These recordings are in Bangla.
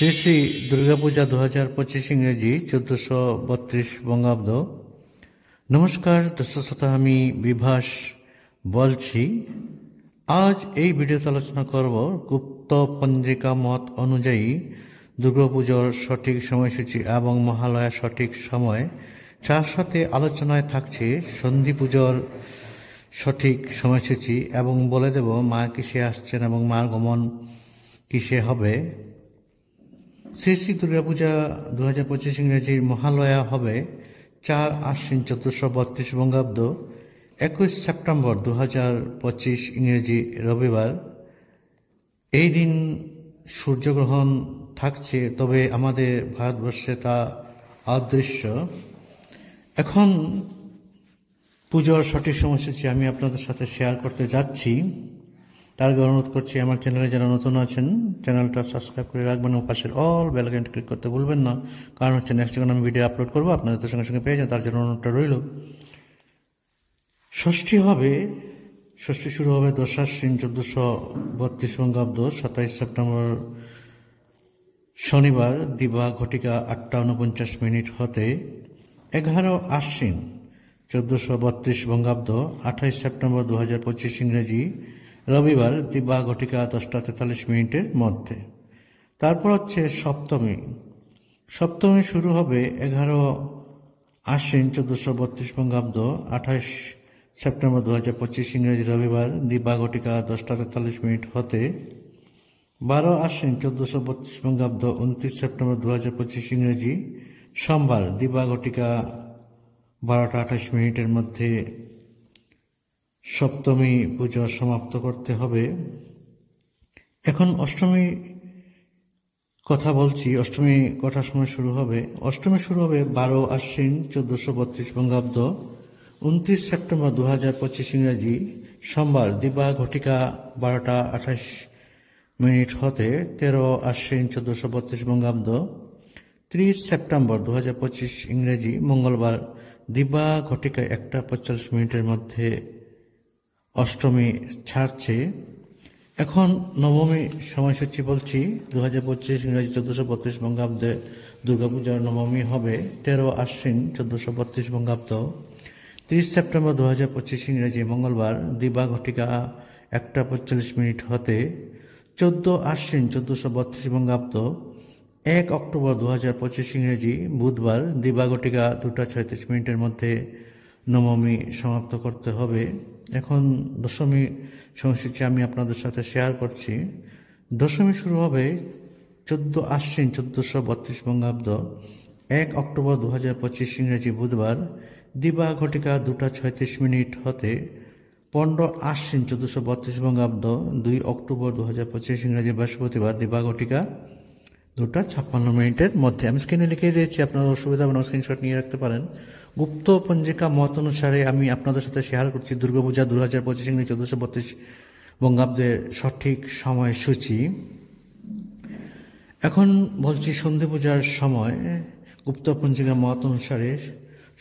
শ্রী শ্রী দুর্গাপূজা 2025 ইংরেজি 1432 বঙ্গাব্দ। নমস্কার দর্শক শ্রোতা, আমি বিভাস বলছি। আজ এই ভিডিওতে আলোচনা করব গুপ্ত পঞ্জিকা মত অনুযায়ী দুর্গাপুজোর সঠিক সময়সূচি এবং মহালয়ার সঠিক সময়। তার সাথে আলোচনায় থাকছে সন্ধি পুজোর সঠিক সময়সূচি এবং বলে দেব মা কিসে আসছেন এবং মার গমন কিসে হবে। শ্রী শ্রী দুর্গাপূজা 2025 ইংরেজির মহালয়া হবে 4 আশ্বিন 1432 বঙ্গাব্দ, 21 সেপ্টেম্বর 2025 ইংরেজি রবিবার। এই দিন সূর্যগ্রহণ থাকছে, তবে আমাদের ভারতবর্ষে তা অদৃশ্য। এখন পুজোর সঠিক সময়সূচি আমি আপনাদের সাথে শেয়ার করতে যাচ্ছি। তার আগে অনুরোধ করছি, আমার চ্যানেলে যারা নতুন আছেন চ্যানেলটা সাবস্ক্রাইব করে রাখবেন এবং পাশের অল বেল আইকনটি ক্লিক করতে ভুলবেন না, কারণ হচ্ছে নেক্সট যখন আমি ভিডিও আপলোড করবো আপনাদের তো সঙ্গে সঙ্গে পেয়ে যান, তার জন্য অনুরোধটা রইল। ষষ্ঠী শুরু হবে 10 আশ্বিন 1432 বঙ্গাব্দ, 27 সেপ্টেম্বর শনিবার দিবা ঘটিকা 8:49 হতে। 11 আশ্বিন 1432 বঙ্গাব্দ, 28 সেপ্টেম্বর 2025 ইংরেজি রবিবার দিবা ঘটিকা 10:43 মধ্যে। তারপর হচ্ছে সপ্তমী শুরু হবে 11 আশ্বিন 1432 বঙ্গাব্দ, 28 সেপ্টেম্বর 2025 ইংরেজি রবিবার দিবা ঘটিকা 10:43 হতে। 12 আশ্বিন 1432 বঙ্গাব্দ, 29 সেপ্টেম্বর 2025 ইংরেজি সোমবার দিবা ঘটিকা 12:28 মধ্যে সপ্তমী পুজো সমাপ্ত করতে হবে। এখন অষ্টমী কথা বলছি। অষ্টমী কটার সময় শুরু হবে? অষ্টমী শুরু হবে 12 আশ্বিন 1432 বঙ্গাব্দ, 29 সেপ্টেম্বর 2025 ইংরেজি সোমবার দিবা ঘটিকা 12:28 হতে। 13 আশ্বিন 1432 বঙ্গাব্দ, 30 সেপ্টেম্বর 2025 ইংরেজি মঙ্গলবার দিবা ঘটিকা 1:45 মধ্যে অষ্টমী ছাড়ছে। এখন নবমী সময়সূচি বলছি। 2025 ইংরেজি 1432 বঙ্গাব্দে দুর্গাপূজার নবমী হবে 13 আশ্বিন 1432 বঙ্গাব্দ, 30 সেপ্টেম্বর 2025 ইংরেজি মঙ্গলবার দিবা ঘটিকা 1:45 হতে। 14 আশ্বিন 1432 বঙ্গাব্দ, 1 অক্টোবর 2025 ইংরেজি বুধবার দিবা ঘটিকা 2:36 মধ্যে নবমী সমাপ্ত করতে হবে। এখন দশমী সময়সূচি আমি আপনাদের সাথে শেয়ার করছি। দশমী শুরু হবে 14 আশ্বিন 1432 বঙ্গাব্দ, 1 অক্টোবর 2025 ইংরেজি বুধবার দিবা ঘটিকা 2:36 হতে। 15 আশ্বিন 1432 বঙ্গাব্দ, 2 অক্টোবর 2025 ইংরেজি বৃহস্পতিবার দিবা ঘটিকা 2:56 মধ্যে। আমি স্ক্রিনে লিখে দিয়েছি, আপনার অসুবিধা হবে না, স্ক্রিনশট নিয়ে রাখতে পারেন। গুপ্ত পঞ্জিকা মত অনুসারে আমি আপনাদের সাথে শেয়ার করছি দুর্গাপূজা 2025 ইংরেজি 1432 বঙ্গাব্দের সঠিক সময়সূচি। এখন বলছি সন্ধি পূজার সময়। গুপ্ত পঞ্জিকা মত অনুসারে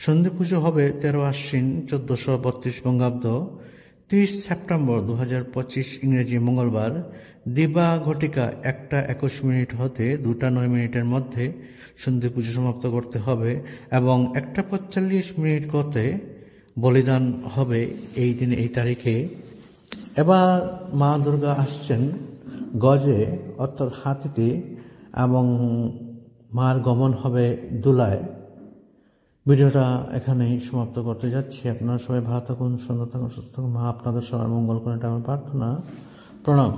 সন্ধি পুজো হবে 13 আশ্বিন 1432 বঙ্গাব্দ, 30 সেপ্টেম্বর 2025 ইংরেজি মঙ্গলবার দিবা ঘটিকা 1:21 হতে 2:09 মধ্যে সন্ধি পুজো সমাপ্ত করতে হবে এবং 1:45 করতে বলিদান হবে এই দিনে, এই তারিখে। এবার মা দুর্গা আসছেন গজে অর্থাৎ হাতিতে এবং মার গমন হবে দোলায়। ভিডিওটা এখানেই সমাপ্ত করতে যাচ্ছি। আপনারা সবাই ভালো থাকুন, সুন্দর থাকুন, সুস্থ থাকুন। মা আপনাদের সবার মঙ্গল করে, এটা আমার প্রার্থনা। প্রণাম।